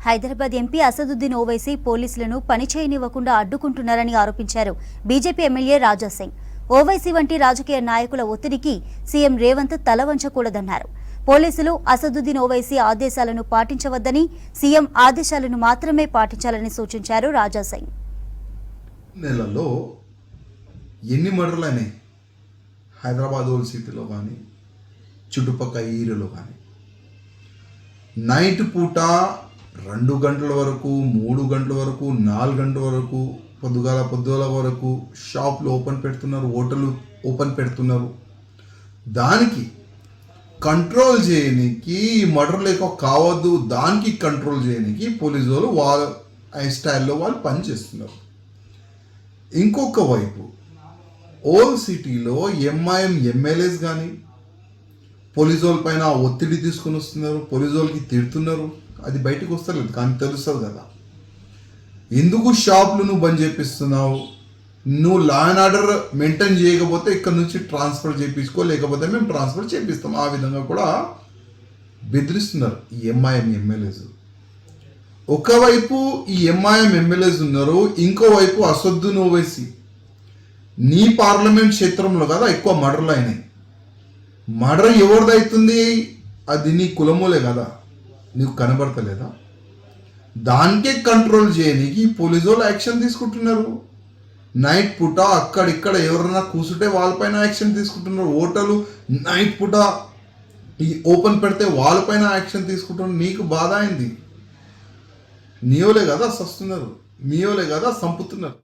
Hyderabad MP Asaduddin Owaisi పోలీసులను పనిచేయనివ్వకుండా అడ్డుకుంటున్నారని ఆరోపించారు BJP MLA Raja Singh. Owaisi వంటి రాజకీయ నాయకుల ఒత్తిడికి సీఎం రేవంత్ తలవంచకూడదన్నారు. పోలీసులు అసదుద్దీన్ ఓవైసీ ఆదేశాలను పాటించవద్దని, సీఎం ఆదేశాలను మాత్రమే పాటించాలని సూచించారు రాజా సింగ్. నెలలో ఎన్ని మర్డర్లైనాయి హైదరాబాద్ ఓల్డ్ సిటీలో కానీ చుట్టుపక్కల ఏరియాలో కానీ. నైట్ పూట 2 గంటల వరకు, 3 గంటల వరకు, 4 గంటల వరకు, పొద్దుగాల వరకు షాపులు ఓపెన్ పెడుతున్నారు, హోటళ్ళు ఓపెన్ పెడుతున్నారు. దానికి కంట్రోల్ చేయడానికి మర్డర్ లేక కావద్దు, దానికి కంట్రోల్ చేయడానికి పోలీసు వాళ్ళు వాళ్ళ స్టైల్లో వాళ్ళు పనిచేస్తున్నారు. ఇంకొక వైపు ఓల్డ్ సిటీలో ఎంఐఎం ఎమ్మెల్యేస్ కానీ పోలీసు వాళ్ళ పైన ఒత్తిడి తీసుకొని వస్తున్నారు, పోలీసు వాళ్ళకి తిడుతున్నారు. అది బయటకు వస్తలేదు కానీ తెలుస్తుంది కదా. ఎందుకు షాపులు నువ్వు బంద్ చేపిస్తున్నావు, నువ్వు లా అండ్ ఆర్డర్ మెయింటైన్ చేయకపోతే ఇక్కడ నుంచి ట్రాన్స్ఫర్ చేయించుకో, లేకపోతే మేము ట్రాన్స్ఫర్ చేపిస్తాం. ఆ విధంగా కూడా బెదిరిస్తున్నారు ఈ ఎంఐఎం ఎమ్మెల్యేస్. ఒకవైపు ఈ ఎంఐఎం ఎమ్మెల్యేస్ ఉన్నారు, ఇంకోవైపు అసదుద్దీన్ ఓవైసీ. నీ పార్లమెంట్ క్షేత్రంలో కదా ఎక్కువ మర్డర్లు అయినాయి. మర్డర్ ఎవరిదవుతుంది, అది నీ కులమూలే కదా, నీకు కనబడతలేదా? దానికే కంట్రోల్ చేయడానికి పోలీసు వాళ్ళు యాక్షన్ తీసుకుంటున్నారు. నైట్ పూట అక్కడిక్కడ ఎవరైనా కూర్చుంటే వాళ్ళపైన యాక్షన్ తీసుకుంటున్నారు. హోటలు నైట్ పూట ఓపెన్ పెడితే వాళ్ళపైన యాక్షన్ తీసుకుంటున్నారు. నీకు బాధ అయింది, నీయోలే కదా సస్తున్నారు, మీయోలే కదా సంపుతున్నారు.